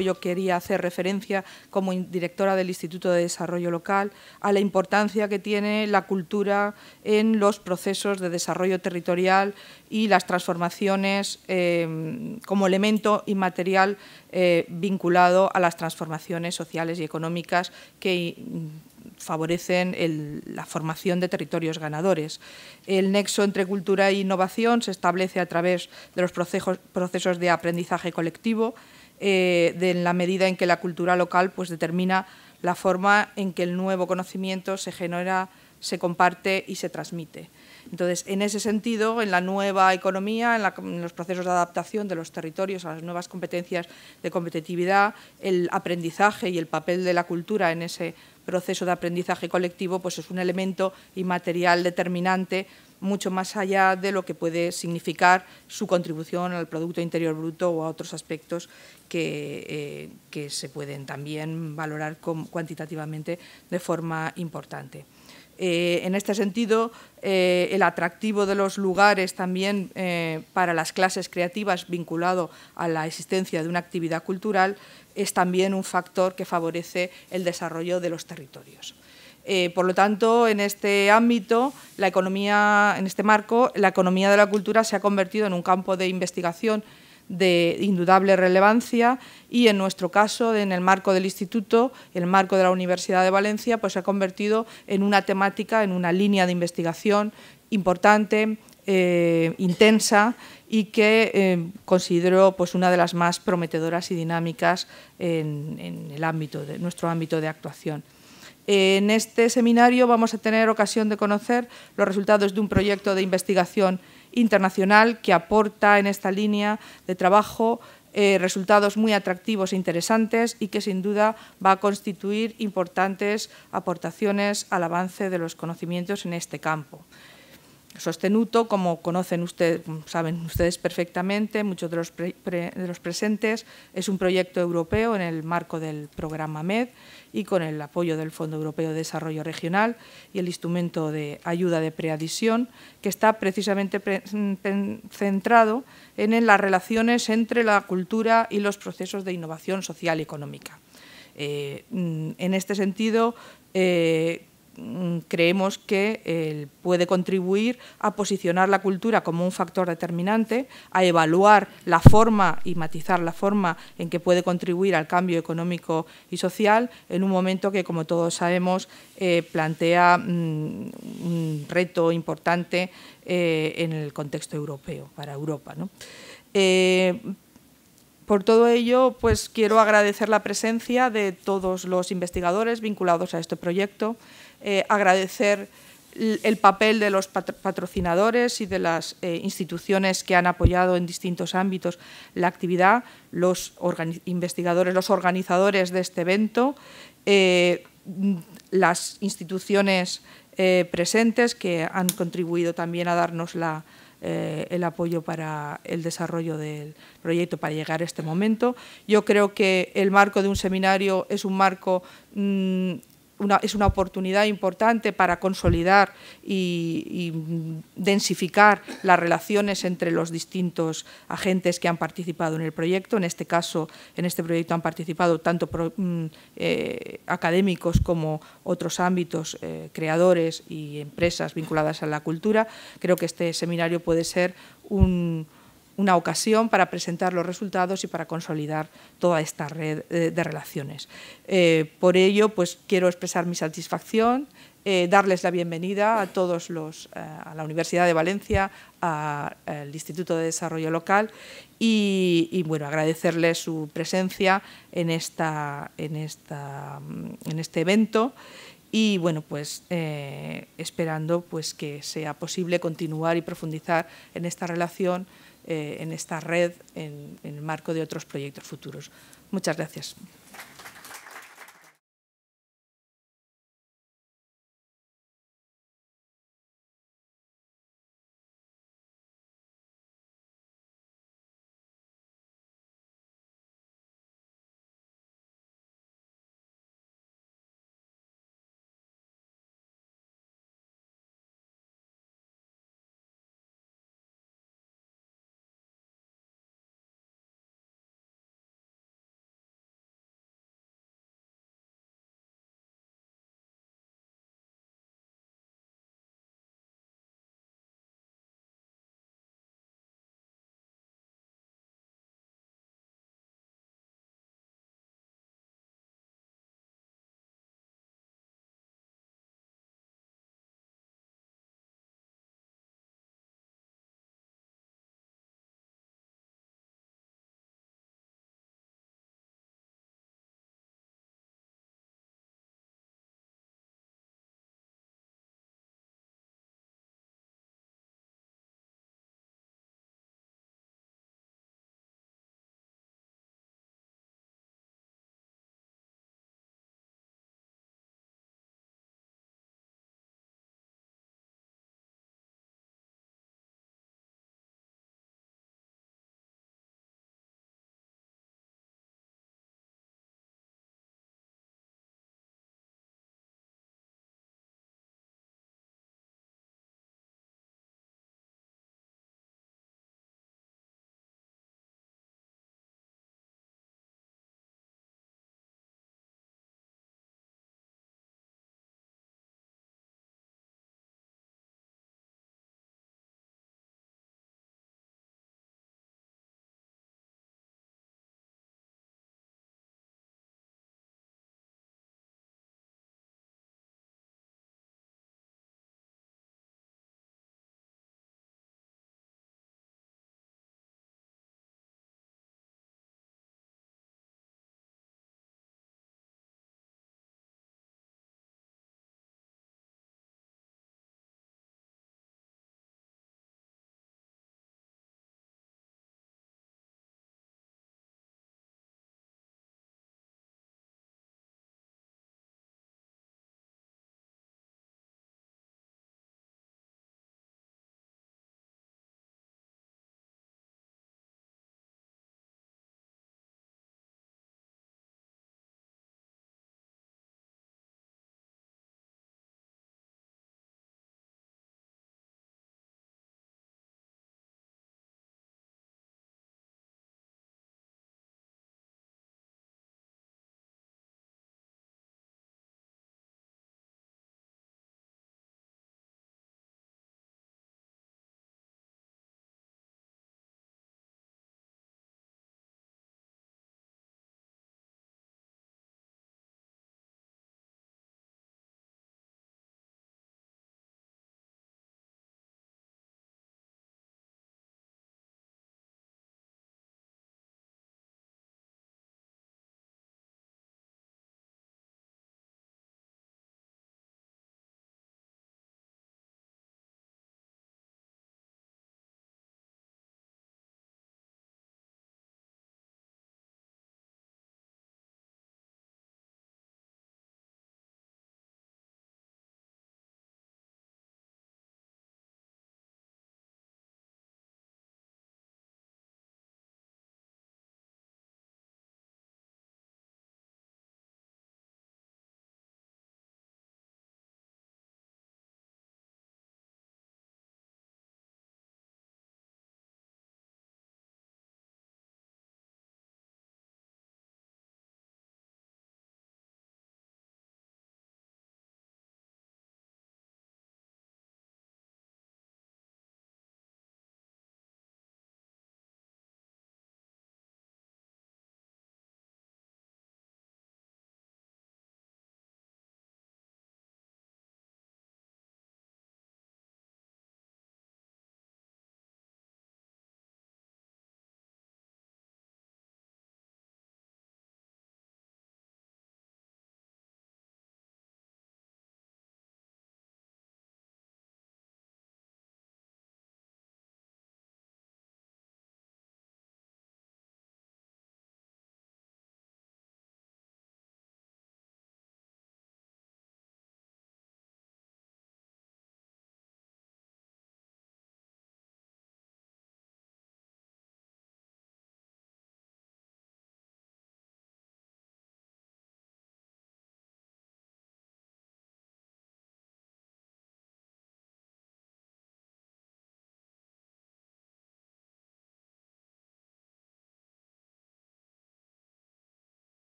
yo quería hacer referencia como directora del Instituto de Desarrollo Local a la importancia que tiene la cultura en los procesos de desarrollo territorial y las transformaciones como elemento inmaterial vinculado a las transformaciones sociales y económicas que favorecen la formación de territorios ganadores. El nexo entre cultura e innovación se establece a través de los procesos de aprendizaje colectivo, en la medida en que la cultura local pues, determina la forma en que el nuevo conocimiento se genera, se comparte y se transmite. Entonces, en ese sentido, en la nueva economía, en los procesos de adaptación de los territorios a las nuevas competencias de competitividad, el aprendizaje y el papel de la cultura en ese proceso de aprendizaje colectivo pues es un elemento inmaterial determinante, mucho más allá de lo que puede significar su contribución al Producto Interior Bruto o a otros aspectos que se pueden también valorar cuantitativamente de forma importante. En este sentido, el atractivo de los lugares también para las clases creativas vinculado a la existencia de una actividad cultural es también un factor que favorece el desarrollo de los territorios. Por lo tanto, en este ámbito, en este marco, la economía de la cultura se ha convertido en un campo de investigación de indudable relevancia y, en nuestro caso, en el marco del Instituto, el marco de la Universidad de Valencia, pues se ha convertido en una temática, en una línea de investigación importante, intensa y que considero pues, una de las más prometedoras y dinámicas en nuestro ámbito de actuación. En este seminario vamos a tener ocasión de conocer los resultados de un proyecto de investigación internacional que aporta en esta línea de trabajo resultados muy atractivos e interesantes y que sin duda va a constituir importantes aportaciones al avance de los conocimientos en este campo. Sostenuto, como saben ustedes perfectamente, muchos de los presentes, es un proyecto europeo en el marco del programa MED y con el apoyo del Fondo Europeo de Desarrollo Regional y el instrumento de ayuda de preadhesión, que está precisamente centrado en las relaciones entre la cultura y los procesos de innovación social y económica. En este sentido, creemos que puede contribuir a posicionar la cultura como un factor determinante, a evaluar la forma y matizar la forma en que puede contribuir al cambio económico y social en un momento que, como todos sabemos, plantea un reto importante en el contexto europeo, para Europa, ¿no? Por todo ello, pues quiero agradecer la presencia de todos los investigadores vinculados a este proyecto, agradecer el papel de los patrocinadores y de las instituciones que han apoyado en distintos ámbitos la actividad, los investigadores, los organizadores de este evento, las instituciones presentes que han contribuido también a darnos el apoyo para el desarrollo del proyecto para llegar a este momento. Yo creo que el marco de un seminario es un marco, es una oportunidad importante para consolidar y densificar las relaciones entre los distintos agentes que han participado en el proyecto. En este caso, en este proyecto han participado tanto académicos como otros ámbitos, creadores y empresas vinculadas a la cultura. Creo que este seminario puede ser una ocasión para presentar los resultados y para consolidar toda esta red de relaciones. Por ello, pues, quiero expresar mi satisfacción, darles la bienvenida a todos a la Universidad de Valencia, al Instituto de Desarrollo Local y bueno, agradecerles su presencia en este evento. Y bueno, pues esperando pues, que sea posible continuar y profundizar en esta relación, en esta red, en el marco de otros proyectos futuros. Muchas gracias.